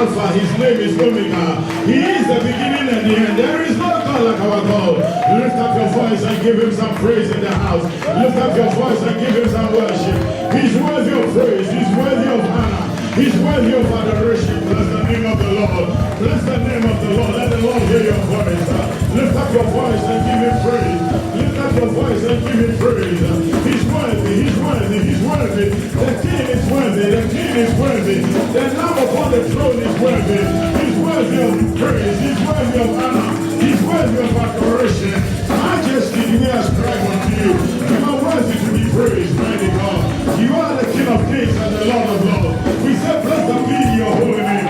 Alpha, his name is Omega. He is the beginning and the end. There is no God like our God. Lift up your voice and give him some praise in the house. Lift up your voice and give him some worship. He's worthy of praise. He's worthy of honor. He's worthy of adoration. Bless the name of the Lord. Bless the name of the Lord. Let the Lord hear your voice. Lift up your voice and give him praise. Lift up your voice and give him praise. He's worthy. He's worthy. He's worthy. The King is worthy. The King is worthy. The Lamb upon the throne is worthy. He's worthy of praise. He's worthy of honor. He's worthy of adoration. Majesty, we ascribe unto you. You are worthy to be praised, mighty God. You are the King of kings and the Lord of lords. We say, blessed be your holy name.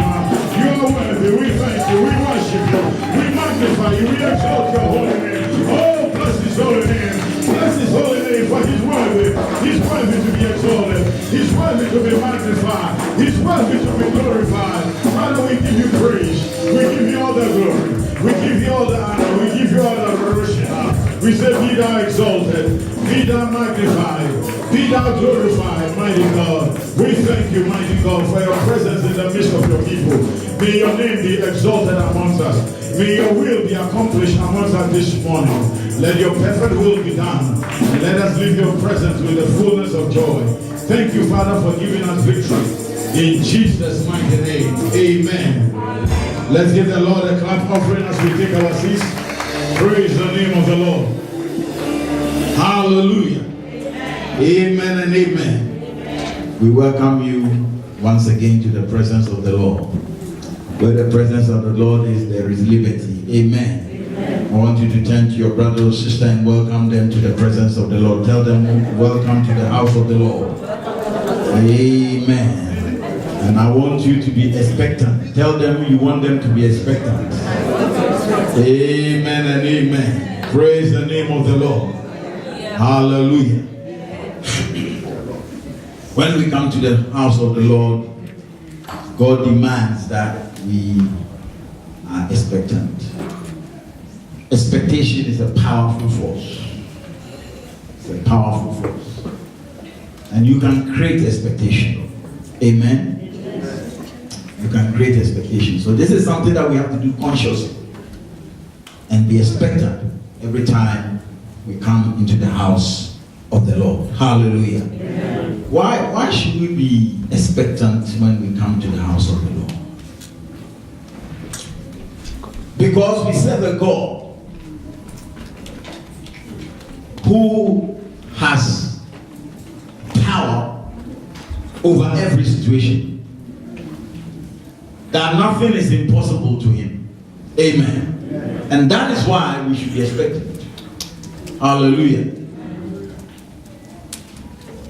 You are worthy. We thank you. We worship you. We magnify you. We exalt your holy name. Oh, bless his holy name. Bless his holy name, for he's worthy. He's worthy to be exalted. He's worthy to be magnified. He's worthy to be glorified. Father, we give you praise. We give you all the glory. We give you all the honor. We give you all the adoration. We say, be thou exalted. Be thou magnified. Be thou glorified, mighty God. We thank you, mighty God, for your presence in the midst of your people. May your name be exalted amongst us. May your will be accomplished amongst us this morning. Let your perfect will be done. And let us leave your presence with the fullness of joy. Thank you, Father, for giving us victory. In Jesus' mighty name, amen. Let's give the Lord a clap offering as we take our seats. Praise the name of the Lord. Hallelujah. Amen and amen. We welcome you once again to the presence of the Lord. Where the presence of the Lord is, there is liberty. Amen. I want you to turn to your brother or sister and welcome them to the presence of the Lord. Tell them, welcome to the house of the Lord. Amen. And I want you to be expectant. Tell them you want them to be expectant. Amen and amen. Praise the name of the Lord. Hallelujah. When we come to the house of the Lord, God demands that we are expectant. Expectation is a powerful force. It's a powerful force. And you can create expectation. Amen. You can create expectation. So this is something that we have to do consciously and be expectant every time we come into the house of the Lord. Hallelujah. Amen. Why should we be expectant when we come to the house of the Lord? Because we serve a God who has power over every situation. That nothing is impossible to him. Amen. Amen. And that is why we should be expectant. Hallelujah.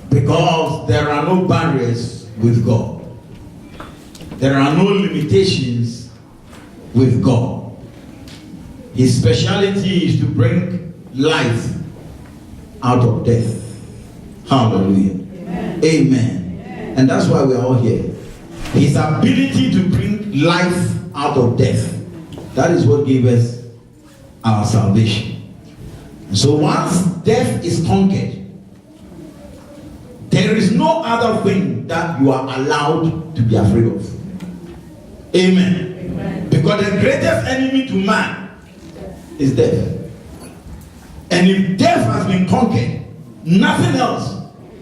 Because there are no barriers with God. There are no limitations with God. His specialty is to bring life out of death. Hallelujah. Amen. Amen. And that's why we are all here. His ability to bring life out of death. That is what gave us our salvation. And so once death is conquered, there is no other thing that you are allowed to be afraid of. Amen. Amen. Because the greatest enemy to man is death. And if death has been conquered, nothing else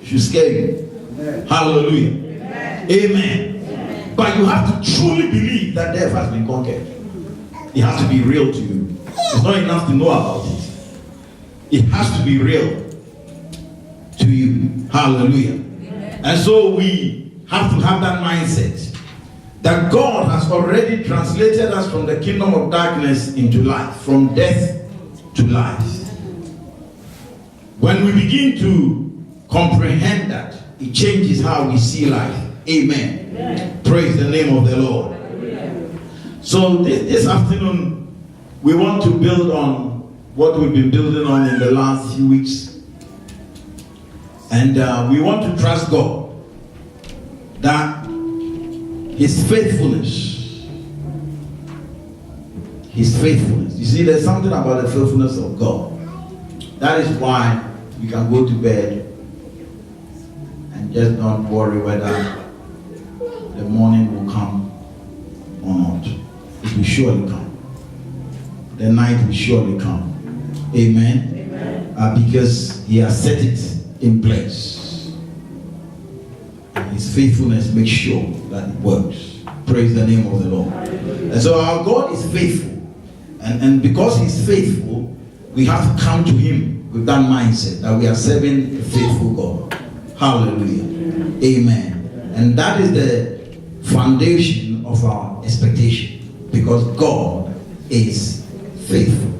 should scare you. Amen. Hallelujah. Amen. Amen. But you have to truly believe that death has been conquered. It has to be real to you. It's not enough to know about it. It has to be real to you. Hallelujah. Amen. And so we have to have that mindset that God has already translated us from the kingdom of darkness into life, from death to life. When we begin to comprehend that, it changes how we see life. Amen. Amen. Praise the name of the Lord. Amen. So this afternoon, we want to build on what we've been building on in the last few weeks. And we want to trust God that His faithfulness. You see, there's something about the faithfulness of God. That is why you can go to bed and just not worry whether the morning will come will surely come. The night will surely come. Amen. Because he has set it in place. And his faithfulness makes sure that it works. Praise the name of the Lord. And so our God is faithful. And because he's faithful, we have to come to him with that mindset that we are serving a faithful God. Hallelujah. Amen. And that is the foundation of our expectation. Because God is faithful.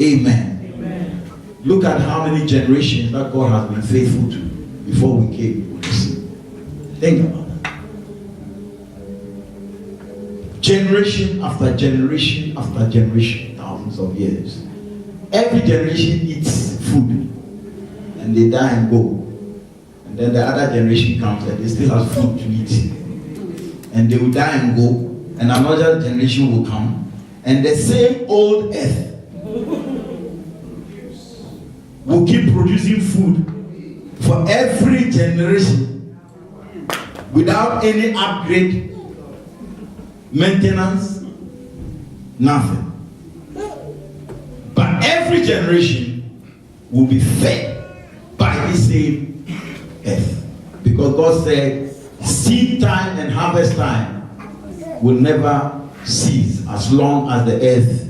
Amen. Look at how many generations that God has been faithful to before we came to see. Think about that. Generation after generation after generation, thousands of years. Every generation eats food and they die and go. And then the other generation comes and they still have food to eat. And they will die and go. And another generation will come. And the same old earth will keep producing food for every generation without any upgrade, maintenance, nothing. But every generation will be fed by the same earth. Because God said, seed time and harvest time will never cease as long as the earth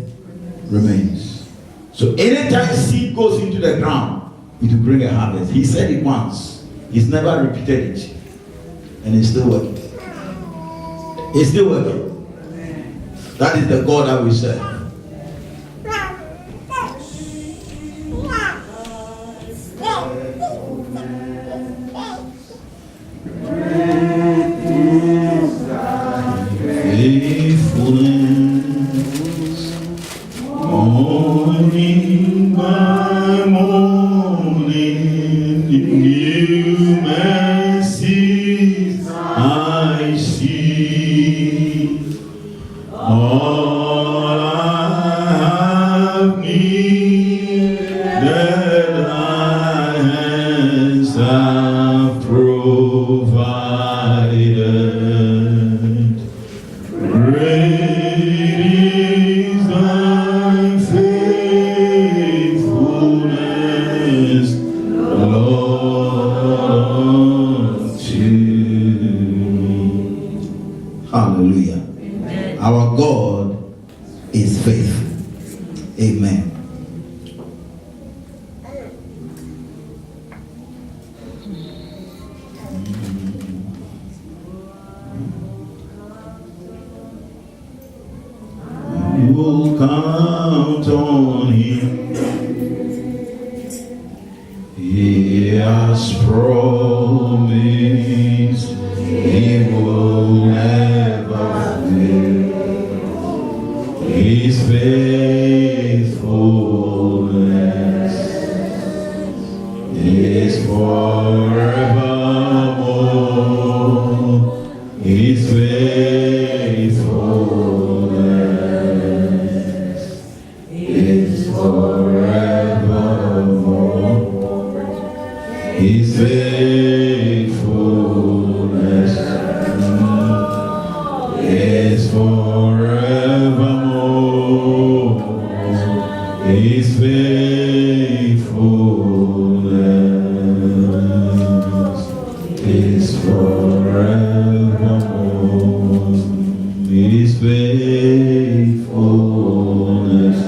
remains. So anytime seed goes into the ground, it will bring a harvest. He said it once. He's never repeated it. And it's still working. It's still working. That is the God that we serve. Morning by morning, new mercies I see. All I have needed, thy hands have provided. Great is thy faithfulness, Lord, to me. Hallelujah. Amen. Our God is faithful. Amen. You will count on him. He has promised he will never fail. His faithfulness is forevermore. His faithfulness is forevermore. His faithfulness is forevermore. His faithfulness is forevermore. His faithfulness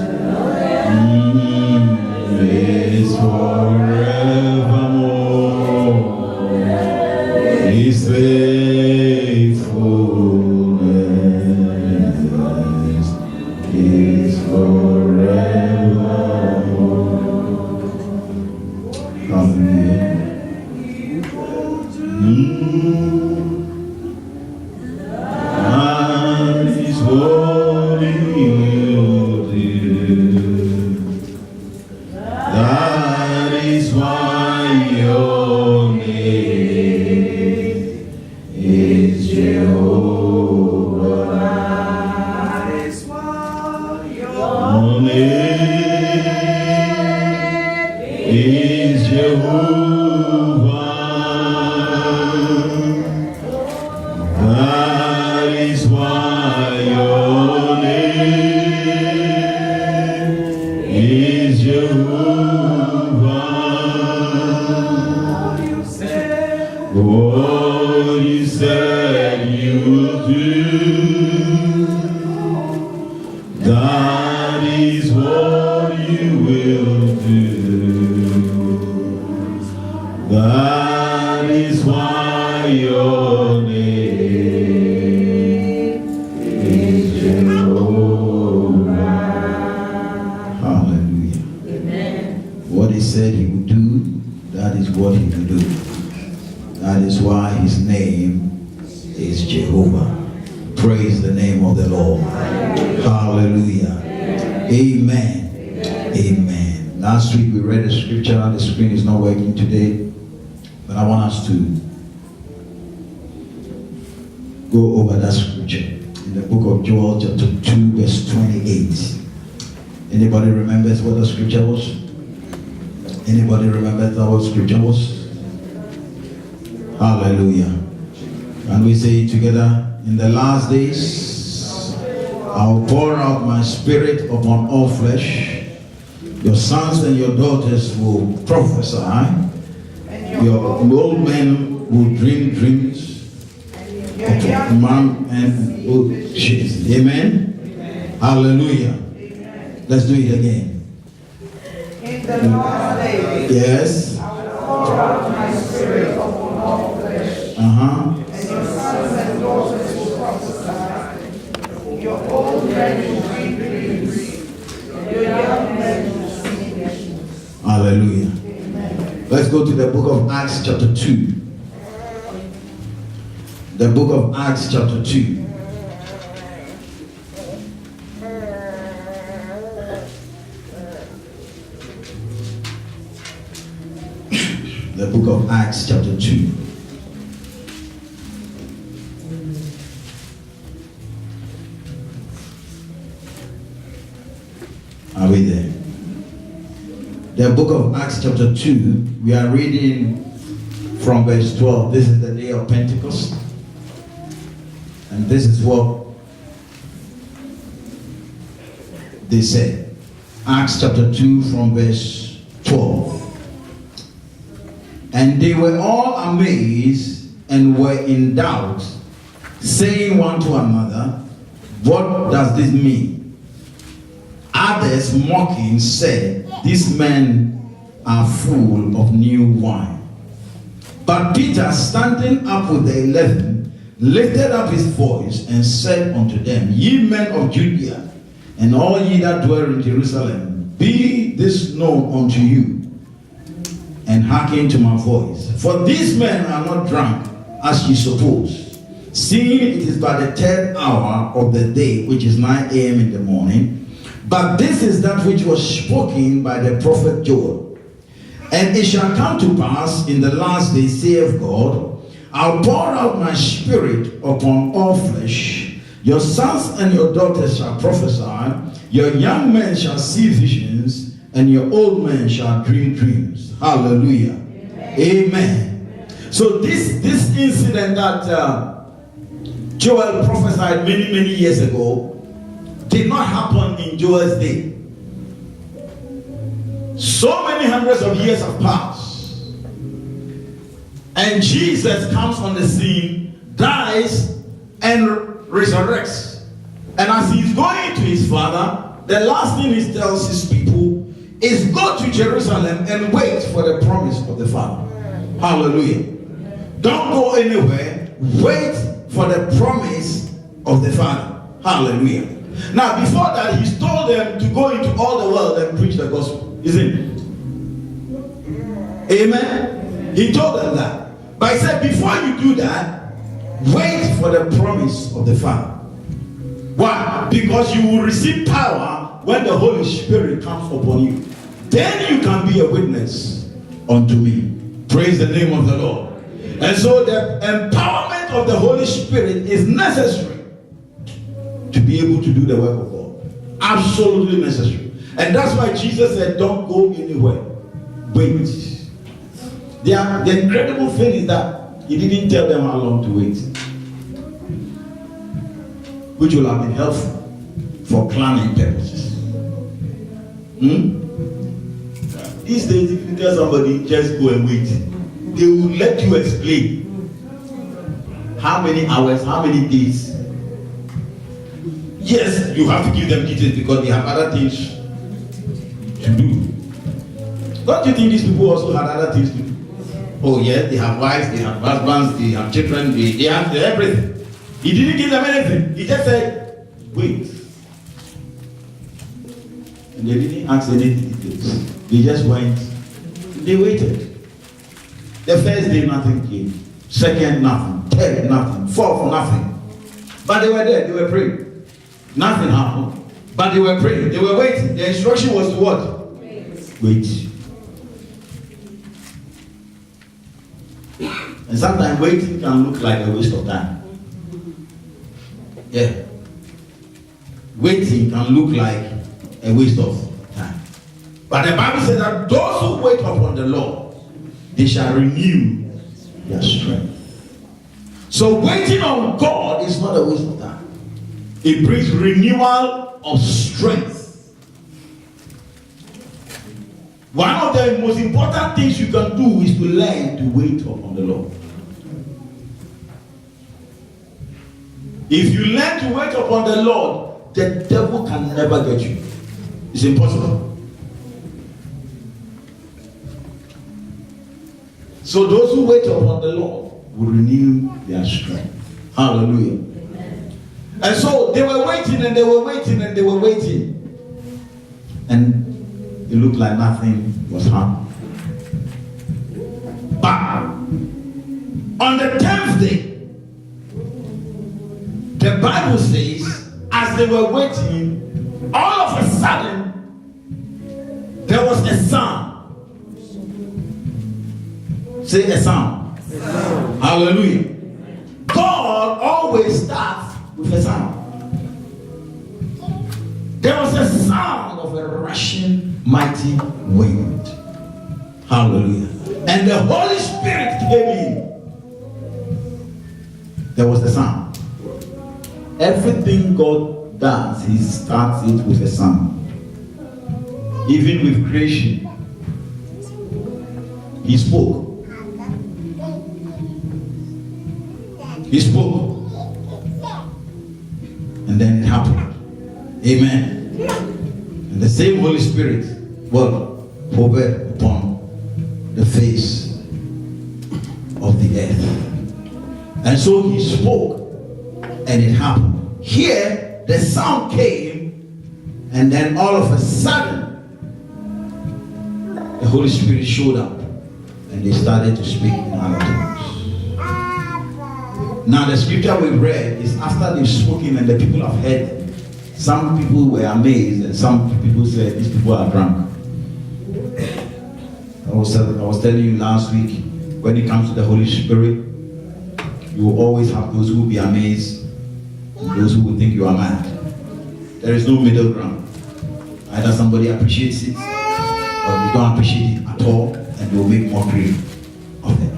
is forevermore. His faithfulness is forevermore. Hallelujah. And his holy Jehovah. Oh, you said you would do. That is what you will do. That is why your name is Jehovah. Hallelujah. Amen. What he said he would do, that is what he will do. That is why his name is Jehovah. Praise the name of the Lord. Hallelujah. Amen. Amen. Last week we read the scripture. The screen is not working today. But I want us to go over that scripture in the book of Joel chapter 2 verse 28. Anybody remembers what the scripture was? Anybody remembers what scripture was? Hallelujah. And we say it together. In the last days, I'll pour out my spirit upon all flesh. Your sons and your daughters will prophesy. Your old men will dream dreams. Man and old shit. Amen? Hallelujah. Let's do it again. In the last days, yes. I will pour out my spirit upon all flesh. And your sons and daughters will prophesy. Your old men will dream dreams. And your young men will see visions. Hallelujah. Amen. Let's go to the book of Acts chapter 2. The book of Acts chapter 2. The book of Acts chapter 2. Are we there? The book of Acts chapter 2, we are reading from verse 12. This is the day of Pentecost. And this is what they said. Acts chapter 2 from verse 12. And they were all amazed and were in doubt, saying one to another, what does this mean? Others mocking said, these men are full of new wine. But Peter, standing up with the 11, lifted up his voice and said unto them, ye men of Judea, and all ye that dwell in Jerusalem, be this known unto you, and hearken to my voice. For these men are not drunk, as ye suppose, seeing it is but the 3rd hour of the day, which is 9 a.m. in the morning. But this is that which was spoken by the prophet Joel. And it shall come to pass in the last days, saith God, I'll pour out my spirit upon all flesh. Your sons and your daughters shall prophesy. Your young men shall see visions, and your old men shall dream dreams. Hallelujah. Amen. So this incident that Joel prophesied many years ago did not happen in Joel's day. So many hundreds of years have passed. And Jesus comes on the scene, dies, and resurrects. And as he's going to his Father, the last thing he tells his people is go to Jerusalem and wait for the promise of the Father. Hallelujah. Don't go anywhere. Wait for the promise of the Father. Hallelujah. Now, before that, he told them to go into all the world and preach the gospel. Isn't it? Amen? He told them that. But he said, before you do that, wait for the promise of the Father. Why? Because you will receive power when the Holy Spirit comes upon you. Then you can be a witness unto me. Praise the name of the Lord. And so the empowerment of the Holy Spirit is necessary to be able to do the work of God. Absolutely necessary. And that's why Jesus said, don't go anywhere. Wait. The incredible thing is that he didn't tell them how long to wait, which will have been helpful for planning purposes. These days, if you tell somebody, just go and wait, they will let you explain how many hours, how many days. Yes, you have to give them details because they have other things to do. Don't you think these people also had other things to do? Oh yes, they have wives, they have husbands, they have children, they have everything. He didn't give them anything. He just said, wait. And they didn't ask any details. They just went. They waited. The first day, nothing came. Second, nothing. Third, nothing. Fourth, nothing. But they were there. They were praying. Nothing happened. But they were praying. They were waiting. The instruction was to what? Wait. And sometimes waiting can look like a waste of time. Yeah. Waiting can look like a waste of time. But the Bible says that those who wait upon the Lord, they shall renew their strength. So waiting on God is not a waste of time. It brings renewal of strength. One of the most important things you can do is to learn to wait upon the Lord. If you learn to wait upon the Lord, the devil can never get you. It's impossible. So those who wait upon the Lord will renew their strength. Hallelujah. And so they were waiting and they were waiting and they were waiting. And it looked like nothing was happening. But on the 10th day, the Bible says, as they were waiting, all of a sudden, there was a sound. Say a sound. Hallelujah. God always starts with a sound. There was a sound of a rushing mighty wind. Hallelujah. And the Holy Spirit came in. There was the sound. Everything God does, He starts it with a sound. Even with creation, He spoke. He spoke. And then it happened. Amen. And the same Holy Spirit will hover upon the face of the earth. And so He spoke. And it happened. Here, the sound came, and then all of a sudden, the Holy Spirit showed up, and they started to speak in other tongues. Now, the scripture we read is after they've spoken and the people have heard them. Some people were amazed, and some people said, these people are drunk. I was telling you last week, when it comes to the Holy Spirit, you will always have those who will be amazed, those who will think you are mad. There is no middle ground. Either somebody appreciates it or they don't appreciate it at all, and they will make mockery of it.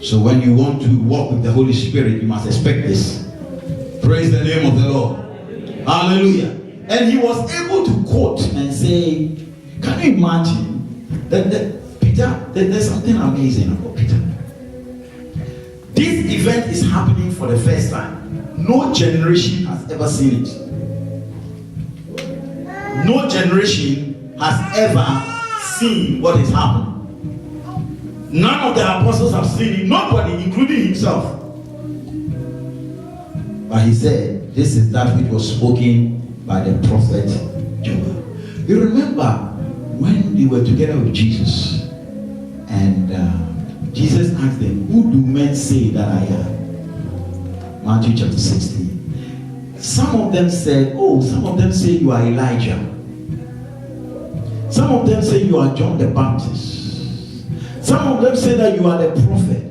So when you want to walk with the Holy Spirit, you must expect this. Praise the name of the Lord. Hallelujah. And he was able to quote and say, can you imagine that Peter, there's something amazing about Peter. This event is happening for the first time. No generation has ever seen it. No generation has ever seen what is happening. None of the apostles have seen it. Nobody, including himself. But he said, this is that which was spoken by the prophet Joel. You remember when they were together with Jesus, and Jesus asked them, who do men say that I am? Matthew chapter 16. Some of them said, some of them say you are Elijah. Some of them say you are John the Baptist. Some of them say that you are the prophet.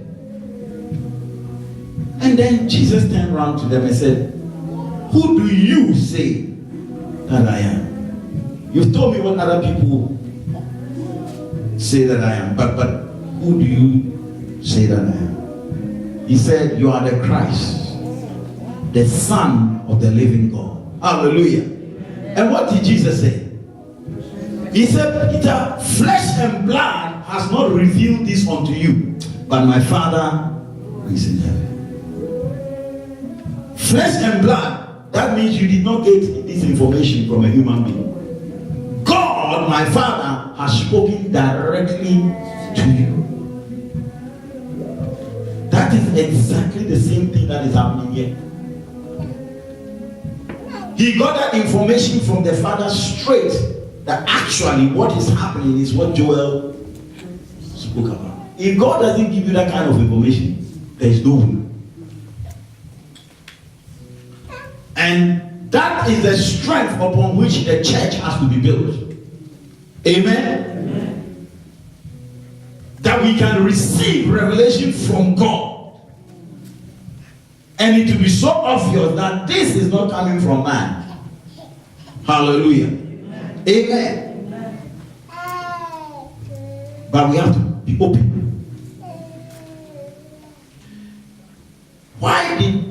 And then Jesus turned around to them and said, who do you say that I am? You've told me what other people say that I am, but who do you say that I am? He said, you are the Christ, the Son of the living God. Hallelujah. And what did Jesus say? He said, Peter, flesh and blood has not revealed this unto you, but my Father who is in heaven. Flesh and blood, that means you did not get this information from a human being. God, my Father, has spoken directly to you. That is exactly the same thing that is happening here. He got that information from the Father straight, that actually what is happening is what Joel spoke about. If God doesn't give you that kind of information, there is no way. And that is the strength upon which the church has to be built. Amen? Amen. That we can receive revelation from God. And it will be so obvious that this is not coming from man. Hallelujah. Amen. Amen. But we have to be open. Why did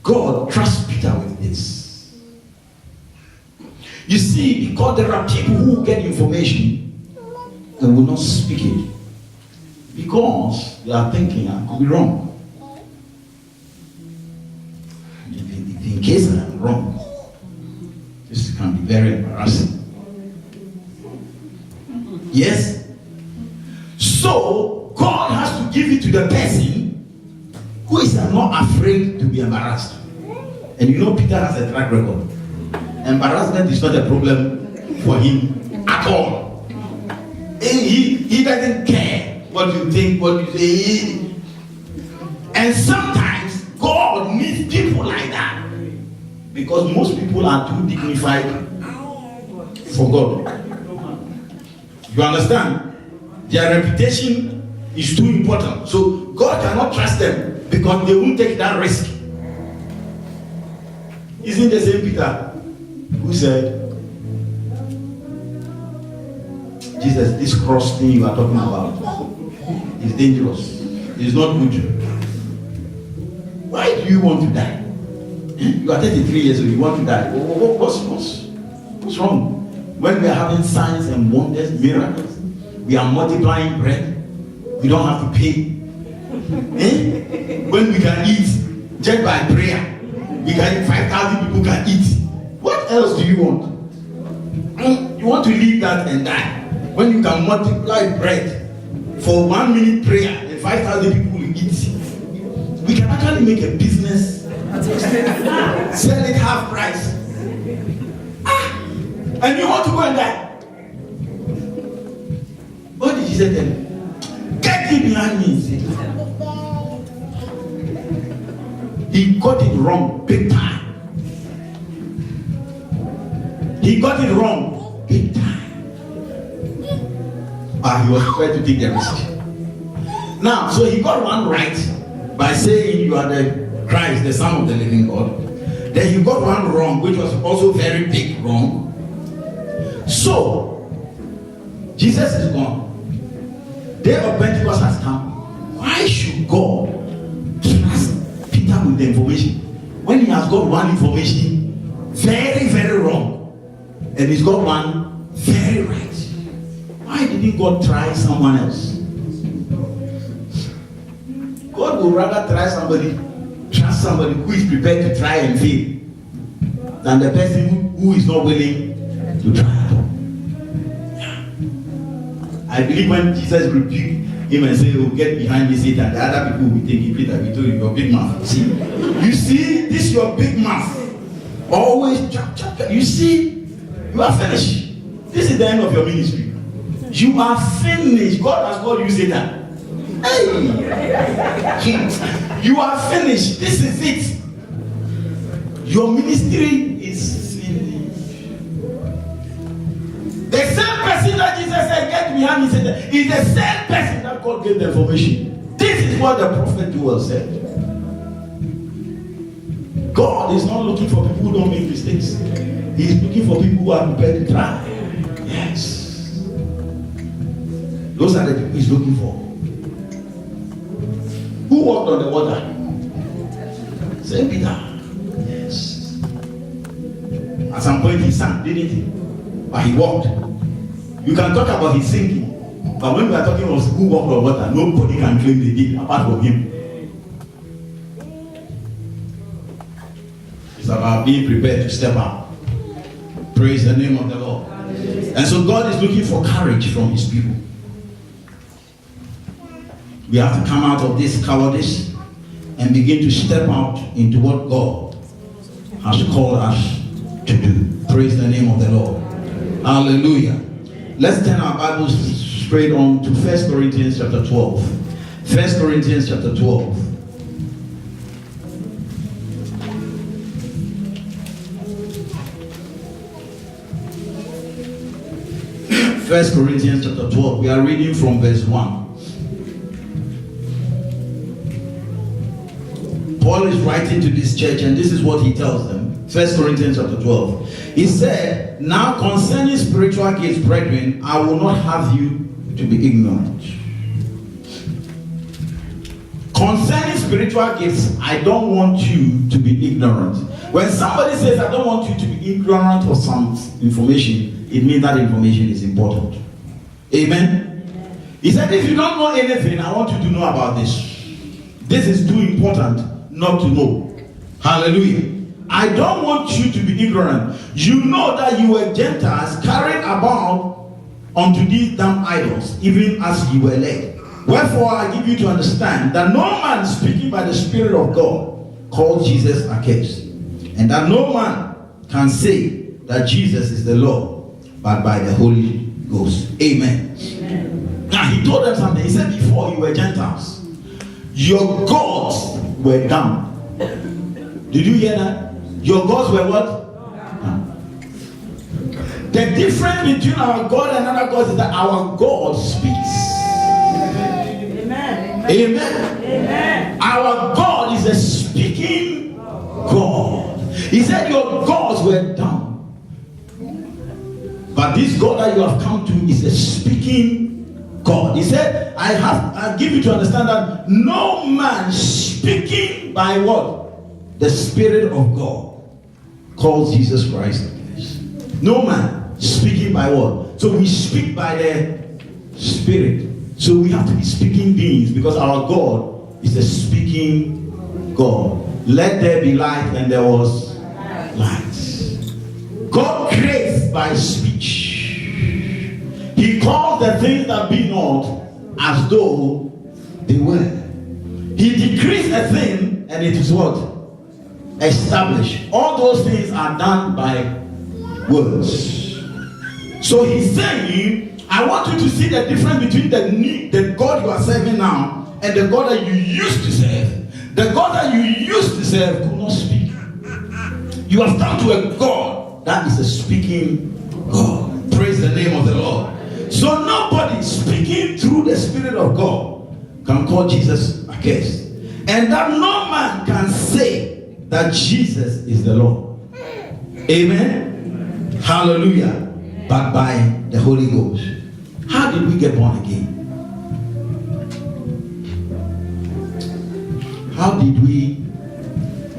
God trust Peter with this? You see, because there are people who get information and will not speak it because they are thinking I could be wrong. In case I am wrong, this can be very embarrassing. Yes? So, God has to give it to the person who is not afraid to be embarrassed. And you know, Peter has a track record. Embarrassment is not a problem for him at all. He doesn't care what you think, what you say. And sometimes God needs people like that. Because most people are too dignified for God. You understand? Their reputation is too important. So God cannot trust them because they won't take that risk. Isn't the same Peter who said, Jesus, this cross thing you are talking about is dangerous. It's not good. Why do you want to die? You are 33 years old, you want to die. What's wrong? When we are having signs and wonders, miracles, we are multiplying bread, we don't have to pay. When we can eat just by prayer, we can 5,000 people can eat. What else do you want? You want to leave that and die. When you can multiply bread for 1 minute prayer and 5,000 people will eat. We can actually make a business. Sell it half price. And you want to go and die. What did he say then? Get it behind me. He got it wrong big time. He got it wrong big time. But he was prepared to take the risk. Now, so he got one right by saying you are the Christ, the Son of the living God. Then he got one wrong, which was also very big wrong. So, Jesus is gone. Day of Pentecost has come. Why should God trust Peter with the information when he has got one information very, very wrong and he's got one very right? Why didn't God try someone else? God would rather try somebody, trust somebody who is prepared to try and fail than the person who is not willing to try at all. I believe when Jesus rebuked him and said, "Oh, get behind me, Satan," the other people will be thinking, "Peter, we told you your big mouth. See, you see, this is your big mouth. Always chop. You see, you are finished. This is the end of your ministry. You are finished. God has called you Satan. Hey, you are finished. This is it. Your ministry is finished." The same person that Jesus said, "Get behind me," Satan, is the same person that God gave the information. This is what the prophet Joel said. God is not looking for people who don't make mistakes. He is looking for people who are prepared to try. Yes. Those are the people he's looking for. Who walked on the water? Saint Peter. Yes. At some point he sank, didn't he? But he walked. You can talk about his sinking, but when we are talking of who walked on water, nobody can claim they did apart from him. It's about being prepared to step out. Praise the name of the Lord. And so God is looking for courage from his people. We have to come out of this cowardice and begin to step out into what God has called us to do. Praise the name of the Lord. Hallelujah. Let's turn our Bibles straight on to 1 Corinthians chapter 12. 1 Corinthians chapter 12. 1 Corinthians chapter 12. We are reading from verse 1. Paul is writing to this church, and this is what he tells them. 1 Corinthians chapter 12. He said, now concerning spiritual gifts, brethren, I will not have you to be ignorant. Concerning spiritual gifts, I don't want you to be ignorant. When somebody says, I don't want you to be ignorant of some information, it means that information is important. Amen? He said, if you don't know anything, I want you to know about this. This is too important not to know. Hallelujah. I don't want you to be ignorant. You know that you were Gentiles carried about unto these damn idols, even as you were led. Wherefore I give you to understand that no man speaking by the Spirit of God called Jesus accursed, and that no man can say that Jesus is the Lord but by the Holy Ghost. Amen. Amen. Now he told them something. He said, before you were Gentiles, your gods were dumb. Did you hear that? Your gods were what? Dumb. The difference between our God and other gods is that our God speaks. Amen. Amen. Amen. Our God is a speaking God. He said your gods were dumb. But this God that you have come to is a speaking God. He said, I give you to understand that no man speaking by what? The Spirit of God calls Jesus Christ. No man speaking by what? So we speak by the Spirit. So we have to be speaking beings because our God is a speaking God. Let there be light, and there was light. God creates by speech. He calls the things that be not as though they were. He decrees a thing, and it is what? Established. All those things are done by words. So he's saying, I want you to see the difference between the God you are serving now and the God that you used to serve. The God that you used to serve could not speak. You have come to a God that is a speaking God. Praise the name of the Lord. So nobody speaking through the Spirit of God can call Jesus accursed. And that no man can say that Jesus is the Lord. Amen? Hallelujah. But by the Holy Ghost. How did we get born again? How did we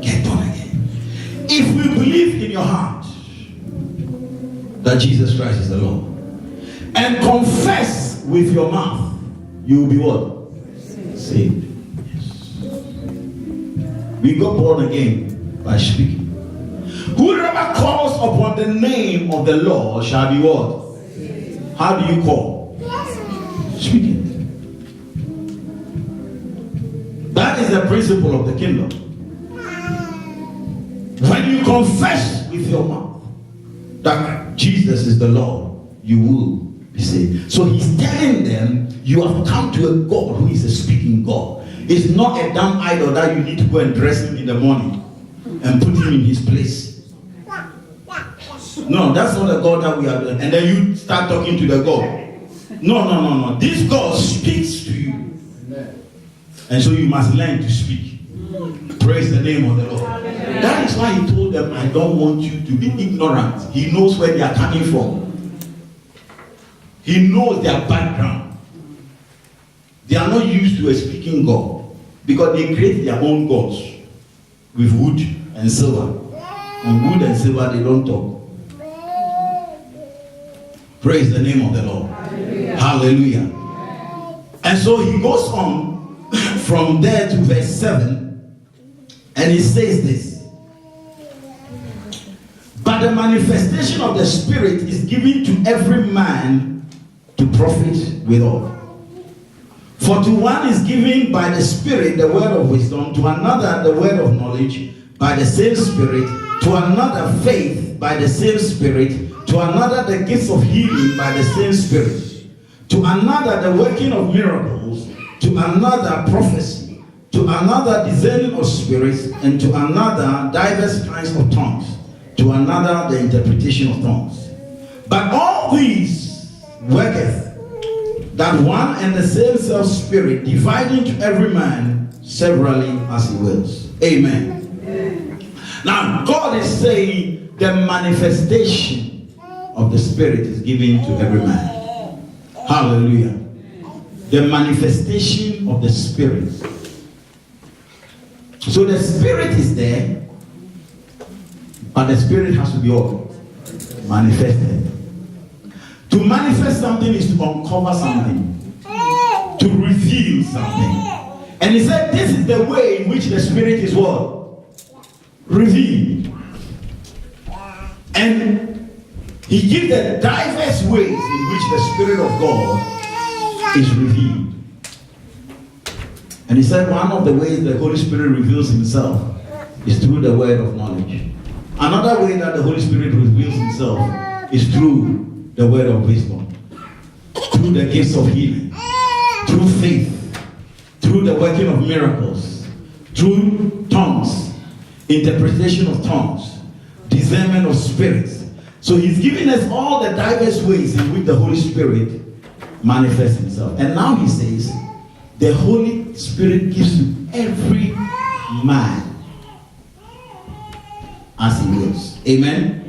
get born again? If we believe in your heart that Jesus Christ is the Lord and confess with your mouth, you will be what? Saved. Yes. We got born again by speaking. Whoever calls upon the name of the Lord shall be what? How do you call? Speaking. That is the principle of the kingdom. When you confess with your mouth that Jesus is the Lord, you will be saved. So he's telling them, you have come to a God who is a speaking God. It's not a damn idol that you need to go and dress him in the morning and put him in his place. No, that's not the God that we are doing. And then you start talking to the God. No. This God speaks to you. And so you must learn to speak. Praise the name of the Lord. That is why he told them, I don't want you to be ignorant. He knows where they are coming from. He knows their background. They are not used to a speaking God because they create their own gods with wood and silver. And wood and silver, they don't talk. Praise the name of the Lord. Hallelujah. Hallelujah. And so he goes on from there to verse 7, and he says this. But the manifestation of the Spirit is given to every man to profit withal. For to one is given by the Spirit the word of wisdom, to another the word of knowledge by the same Spirit, to another faith by the same Spirit, to another the gifts of healing by the same Spirit, to another the working of miracles, to another prophecy, to another discerning of spirits, and to another diverse kinds of tongues, to another the interpretation of tongues. But all these worketh that one and the same self Spirit, dividing to every man severally as he wills. Amen. Amen. Now God is saying the manifestation of the Spirit is given to every man. Hallelujah. The manifestation of the Spirit. So the Spirit is there, but the Spirit has to be all manifested. To manifest something is to uncover something, to reveal something. And he said this is the way in which the Spirit is what? Revealed. And he gives the diverse ways in which the Spirit of God is revealed. And he said one of the ways the Holy Spirit reveals himself is through the word of knowledge. Another way that the Holy Spirit reveals himself is through the word of wisdom, through the gifts of healing, through faith, through the working of miracles, through tongues, interpretation of tongues, discernment of spirits. So he's giving us all the diverse ways in which the Holy Spirit manifests himself. And now he says, the Holy Spirit gives to every man as he wills. Amen?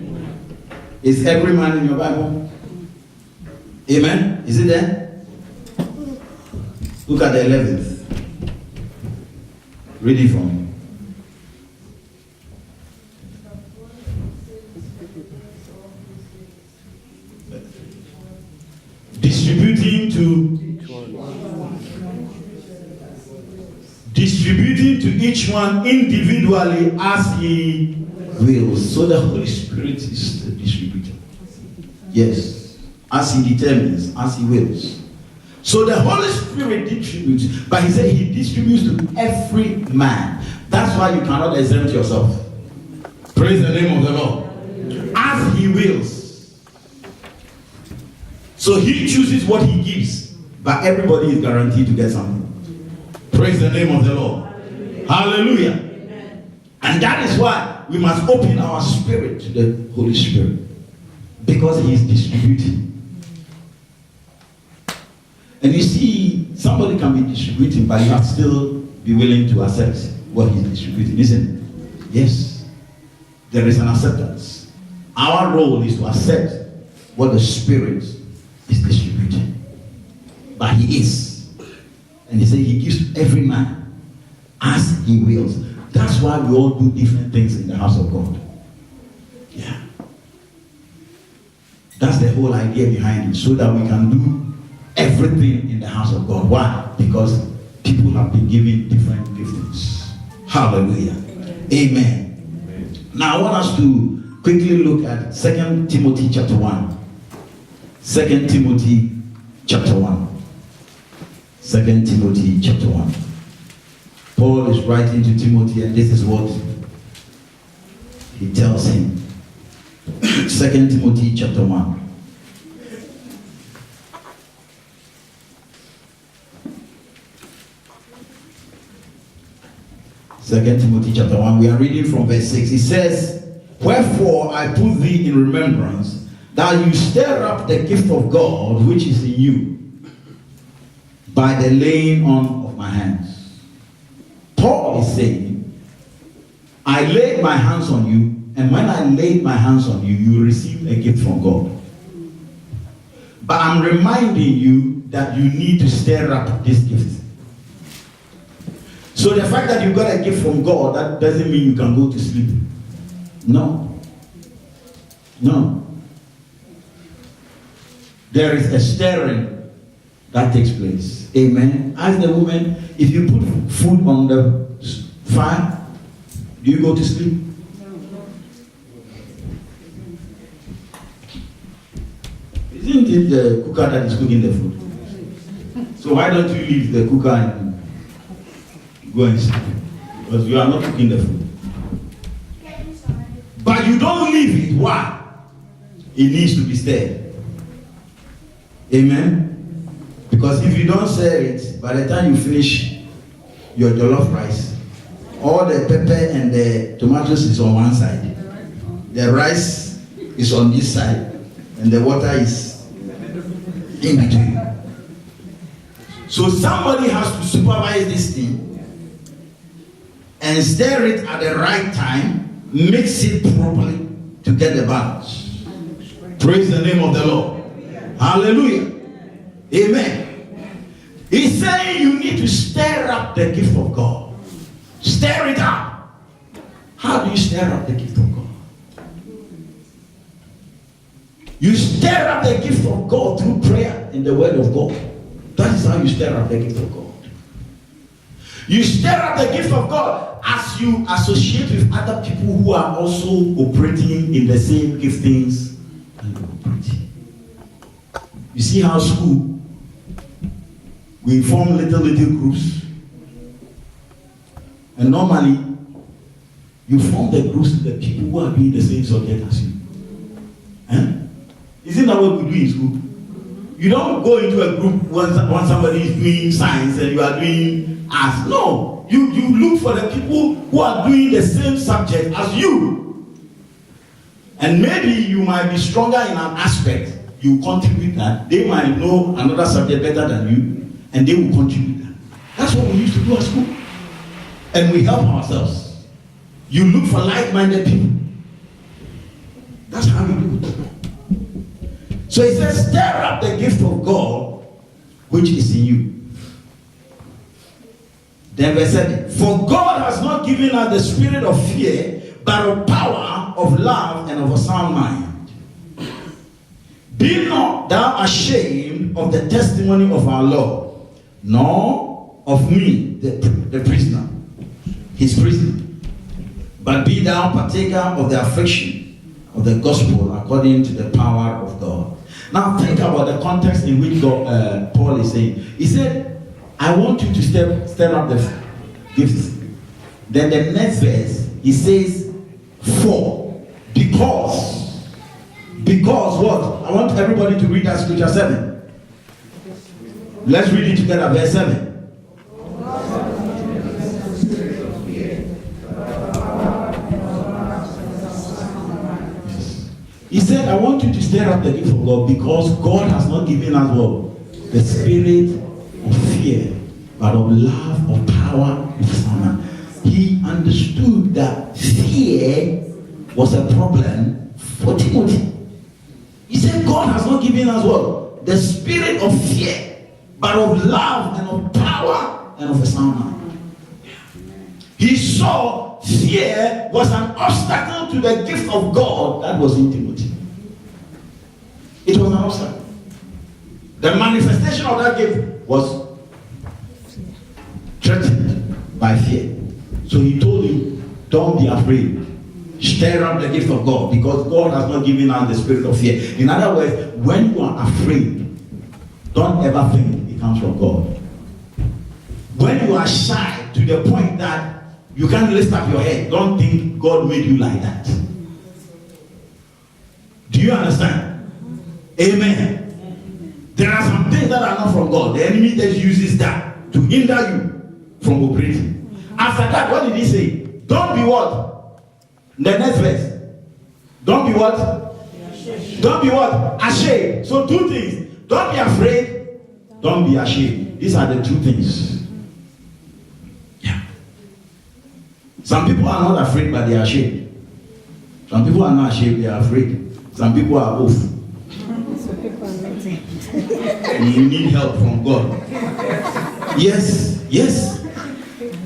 Is every man in your Bible? Amen? Is it there? Look at the 11th. Read it for me. Distributing to each one individually as he wills. So the Holy Spirit is the distributor. Yes, as he determines, as he wills. So the Holy Spirit distributes, but he said he distributes to every man. That's why you cannot exempt yourself. Praise the name of the Lord. As he wills. So he chooses what he gives, but everybody is guaranteed to get something. Praise the name of the Lord. Hallelujah. Amen. And that is why we must open our spirit to the Holy Spirit, because he is distributing. And you see, somebody can be distributing, but you have to still be willing to accept what he's distributing, isn't it? Yes. There is an acceptance. Our role is to accept what the Spirit is distributing. But he is. And he said he gives to every man as he wills. That's why we all do different things in the house of God. Yeah. That's the whole idea behind it, so that we can do everything in the house of God. Why? Because people have been given different giftings. Hallelujah. Amen. Now I want us to quickly look at 2 Timothy chapter 1. 2 Timothy chapter 1. 2 Timothy chapter 1. Paul is writing to Timothy, and this is what he tells him. 2 Timothy chapter 1. Second Timothy chapter 1. We are reading from verse 6. It says, "Wherefore I put thee in remembrance, that you stir up the gift of God which is in you, by the laying on of my hands." Paul is saying, I laid my hands on you, and when I laid my hands on you, you received a gift from God. But I'm reminding you that you need to stir up this gift. So the fact that you got a gift from God, that doesn't mean you can go to sleep. No. No. there is a stirring that takes place. Amen. Ask the woman, if you put food on the fire, do you go to sleep? Isn't it the cooker that is cooking the food? So why don't you leave the cooker and go and sleep? Because you are not cooking the food. But you don't leave it. Why? It needs to be stirred. Amen. Because if you don't stir it, by the time you finish your jollof rice, all the pepper and the tomatoes is on one side. The rice is on this side. And the water is in between. So somebody has to supervise this thing and stir it at the right time, mix it properly to get the balance. Praise the name of the Lord. Hallelujah. Amen. He's saying you need to stir up the gift of God. Stir it up. How do you stir up the gift of God? You stir up the gift of God through prayer and the word of God. That is how you stir up the gift of God. You stir up the gift of God as you associate with other people who are also operating in the same giftings and operating. You see how school, we form little groups. And normally, you form the groups with the people who are doing the same subject as you. Isn't that what we do in school? You don't go into a group when somebody is doing science and you are doing arts. No. You look for the people who are doing the same subject as you. And maybe you might be stronger in an aspect. You contribute that. They might know another subject better than you. And they will contribute that. That's what we used to do at school. And we help ourselves. You look for like-minded people. That's how you do it. So he says, stir up the gift of God which is in you. Then verse 7. For God has not given us the spirit of fear, but of power, of love, and of a sound mind. Be not thou ashamed of the testimony of our Lord, nor of me, the prisoner, his prisoner. But be thou partaker of the affliction of the gospel according to the power of God. Now think about the context in which Paul is saying. He said, I want you to stir up the gifts. Then the next verse, he says, for, because what? I want everybody to read that scripture 7. Let's read it together, verse 7. He said, I want you to stir up the gift of God because God has not given us what? The spirit of fear, but of love, of power, of sound mind. He understood that fear was a problem for Timothy. He said, God has not given us what? The spirit of fear, but of love and of power and of a sound mind. He saw fear was an obstacle to the gift of God that was in Timothy. It was an obstacle. The manifestation of that gift was threatened by fear. So he told him, don't be afraid. Stir up the gift of God because God has not given us the spirit of fear. In other words, when you are afraid, don't ever think it comes from God. When you are shy to the point that you can't lift up your head, don't think God made you like that. Do you understand? Amen. There are some things that are not from God. The enemy just uses that to hinder you from operating. After that, what did he say? Don't be what? The next verse. Don't be what? Don't be what? Ashamed. So two things. Don't be afraid. Don't be ashamed. These are the two things. Yeah. Some people are not afraid, but they are ashamed. Some people are not ashamed, they are afraid. Some people are both. You need help from God. Yes, yes.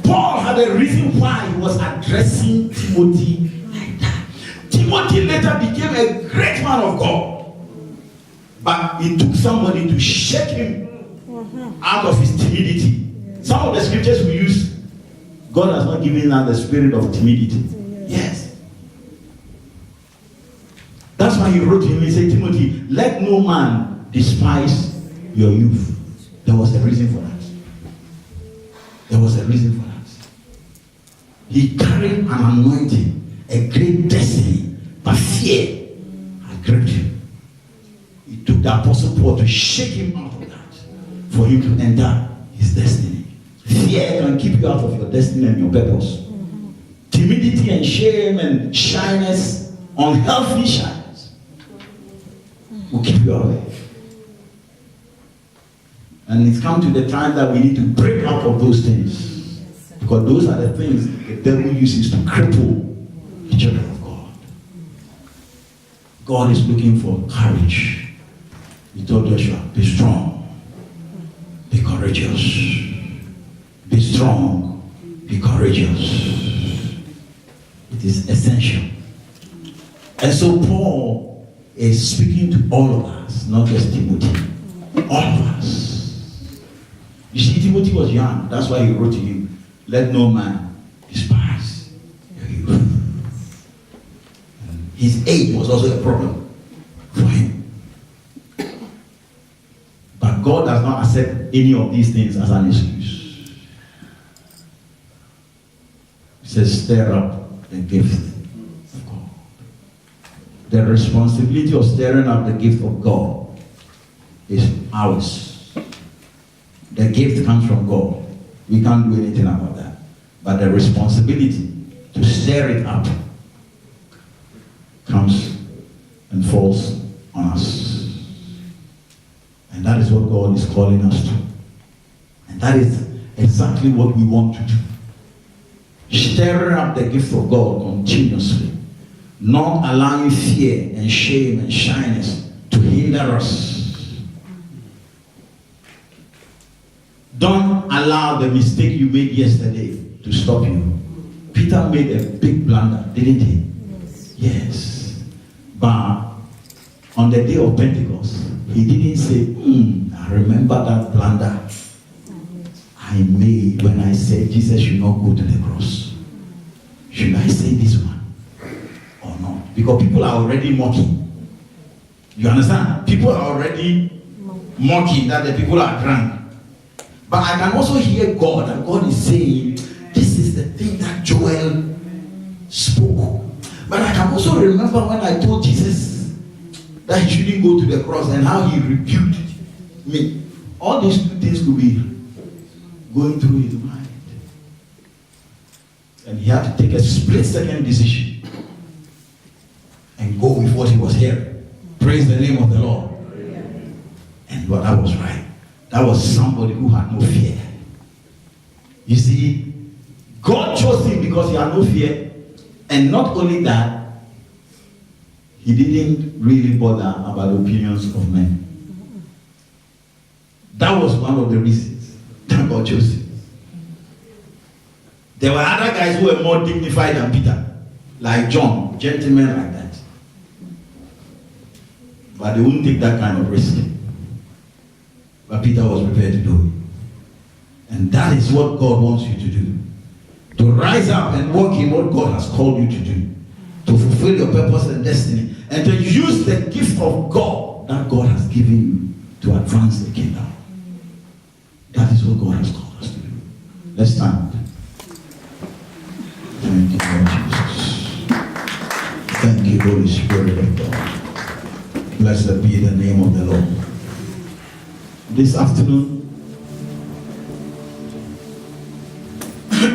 Paul had a reason why he was addressing Timothy like that. Timothy later became a great man of God. But it took somebody to shake him out of his timidity. Some of the scriptures we use, God has not given us the spirit of timidity. Yes. That's why he wrote to him, he said, Timothy, let no man despise your youth. There was a reason for that. There was a reason for that. He carried an anointing, a great destiny, but fear had gripped him. It took the Apostle Paul to shake him out of that for him to enter his destiny. Fear can keep you out of your destiny and your purpose. Timidity and shame and shyness, unhealthy shyness, will keep you away. And it's come to the time that we need to break out of those things. Because those are the things the devil uses to cripple the children of God. God is looking for courage. He told Joshua, be strong, be courageous. Be strong, be courageous. It is essential. And so Paul is speaking to all of us, not just Timothy. All of us. You see, Timothy was young. That's why he wrote to him, let no man despise your youth. His age was also a problem for him. But God does not accept any of these things as an excuse. He says, stir up the gift of God. The responsibility of stirring up the gift of God is ours. The gift comes from God. We can't do anything about that. But the responsibility to stir it up comes and falls on us. And that is what God is calling us to. And that is exactly what we want to do. Stirring up the gift of God continuously. Not allowing fear and shame and shyness to hinder us. Don't allow the mistake you made yesterday to stop you. Peter made a big blunder, didn't he? Yes. But on the day of Pentecost, he didn't say, I remember that blunder I made when I said Jesus should not go to the cross. Should I say this one or not? Because people are already mocking. You understand? People are already mocking that the people are drunk. But I can also hear God, and God is saying, this is the thing that Joel spoke. But I can also remember when I told Jesus that he shouldn't go to the cross and how he rebuked me. All these two things could be going through his mind. And he had to take a split-second decision and go with what he was hearing. Praise the name of the Lord. And but that was right. That was somebody who had no fear. You see, God chose him because he had no fear. And not only that, he didn't really bother about the opinions of men. That was one of the reasons that God chose him. There were other guys who were more dignified than Peter, like John, gentlemen like that. But they wouldn't take that kind of risk. But Peter was prepared to do it. And that is what God wants you to do. To rise up and walk in what God has called you to do. To fulfill your purpose and destiny. And to use the gift of God that God has given you to advance the kingdom. That is what God has called us to do. Let's stand. Thank you, Lord Jesus. Thank you, Holy Spirit of God. Blessed be the name of the Lord. This afternoon,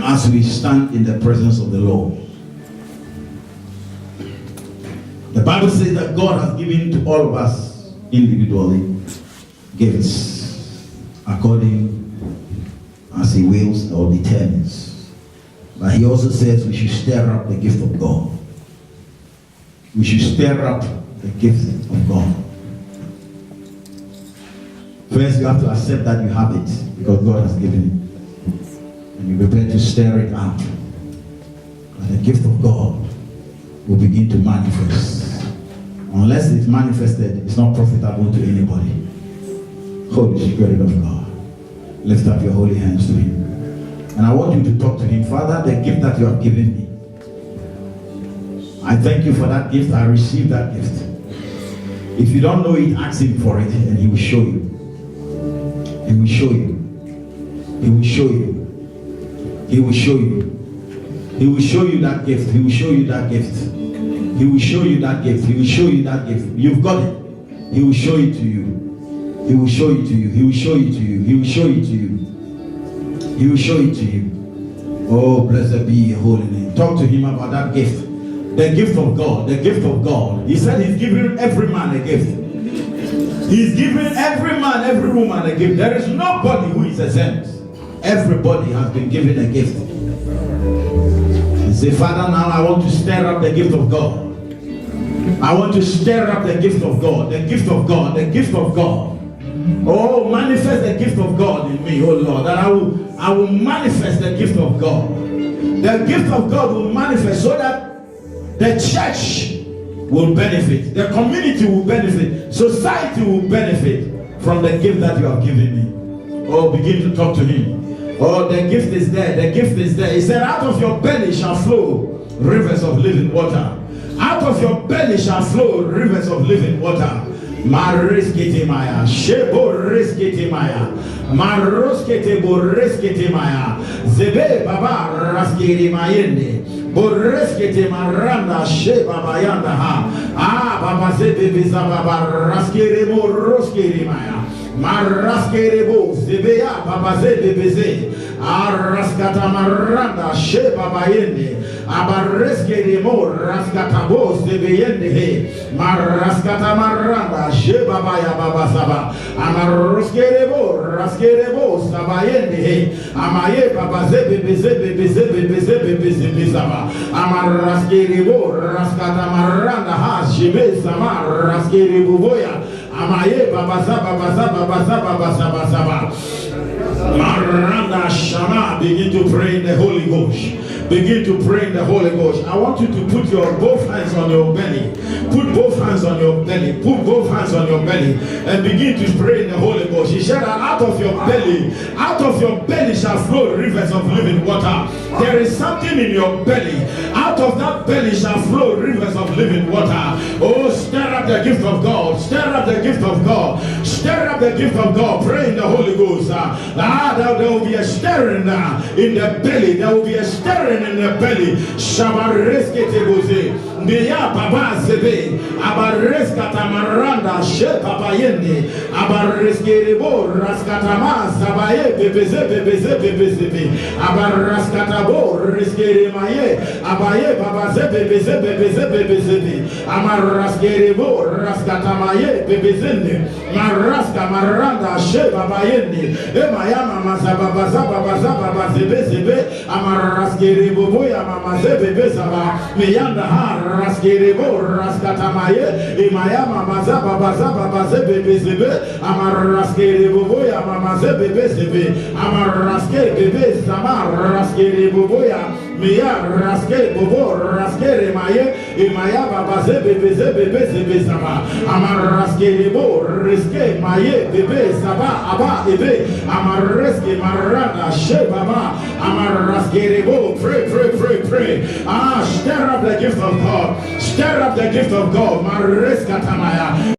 as we stand in the presence of the Lord, the Bible says that God has given to all of us individually gifts according as he wills or determines. But he also says we should stir up the gift of God. We should stir up the gift of God. First, you have to accept that you have it because God has given it. And you prepare to stir it out. And the gift of God will begin to manifest Unless it's manifested, it's not profitable to anybody. Holy Spirit of God, lift up your holy hands to him. And I want you to talk to him. Father, the gift that you have given me, I thank you for that gift. I received that gift. If you don't know it, ask him for it and he will show you. He will show you. He will show you. He will show you. He will show you that gift. He will show you that gift. He will show you that gift. He will show you that gift. You've got it. He will show it to you. He will show it to you. He will show it to you. He will show it to you. He will show it to you. Oh, blessed be your holy name. Talk to him about that gift. The gift of God. The gift of God. He said he's giving every man a gift. He's giving every man, every woman a gift. There is nobody who is exempt. Everybody has been given a gift. Say, Father, now I want to stir up the gift of God. I want to stir up the gift of God. The gift of God. The gift of God. Oh, manifest the gift of God in me, oh Lord. That I will manifest the gift of God. The gift of God will manifest so that the church will benefit. The community will benefit. Society will benefit from the gift that you have given me. Oh, begin to talk to him. Oh, the gift is there. The gift is there. He said, out of your belly shall flow rivers of living water. Out of your belly shall flow rivers of living water. Mariskete maya, shebo riskete maya, maroskete boreskete maya, zebe baba raskere mayende, boreskete maranda sheba bayanda ha, baba zebe biza baba raskere moroskere maya. Maraskerebo zebeya babazede beze araskata maranda sheba bayende abareskeremo raskatabo zebeyende he maraskata maranda sheba baya babasaba amaroskerebo raskerebo sabayende he amaye babazebe bezebe bezebe bezebe bezebe zaba amaraskerebo raskata maranda ha shebe sama raskerebo boya amaye babazaba babazaba Maranda Shama. Begin to pray in the Holy Ghost. Begin to pray in the Holy Ghost. I want you to put your both hands on your belly. Put both hands on your belly. Put both hands on your belly and begin to pray in the Holy Ghost. He said that out of your belly shall flow rivers of living water. There is something in your belly. Out of that belly shall flow rivers of living water. Oh, stir up the gift of God. Stir up the gift of God. Stir up the gift of God. Pray in the Holy Ghost. There will be a stirring in the belly. There will be a stirring in the belly. Shabareskete boze. Meya baba zebe. Abareskata maranda she papayende. Abareskerebo raskatama zabaye bebeze bebeze bebeze. Abaraskatabo reskere maye. Abaye baba zebe bebeze bebeze bebeze. Amaraskerebo raskatamaye bebezende. Maraska maranda she babayende. Emayama mazaba zebe zebe. Amaraskerebo boya mama zebe bezaba. Meyanda ha raskerebo raskatamaye. Emayama mazaba zebe bezebe. Amaraskerebo boya mama zebe bezebe. Amaraske bebe zama raskerebo boya. Meya raske bobo raskere maye. Emaya baba zebe zebe zaba. Amaraskerebo riske maye bebe zaba aba ebe. Amareske marada shebaba. Amaraskerebo. Pray. Stir up the gift of God. Stir up the gift of God. Mareskatamaya.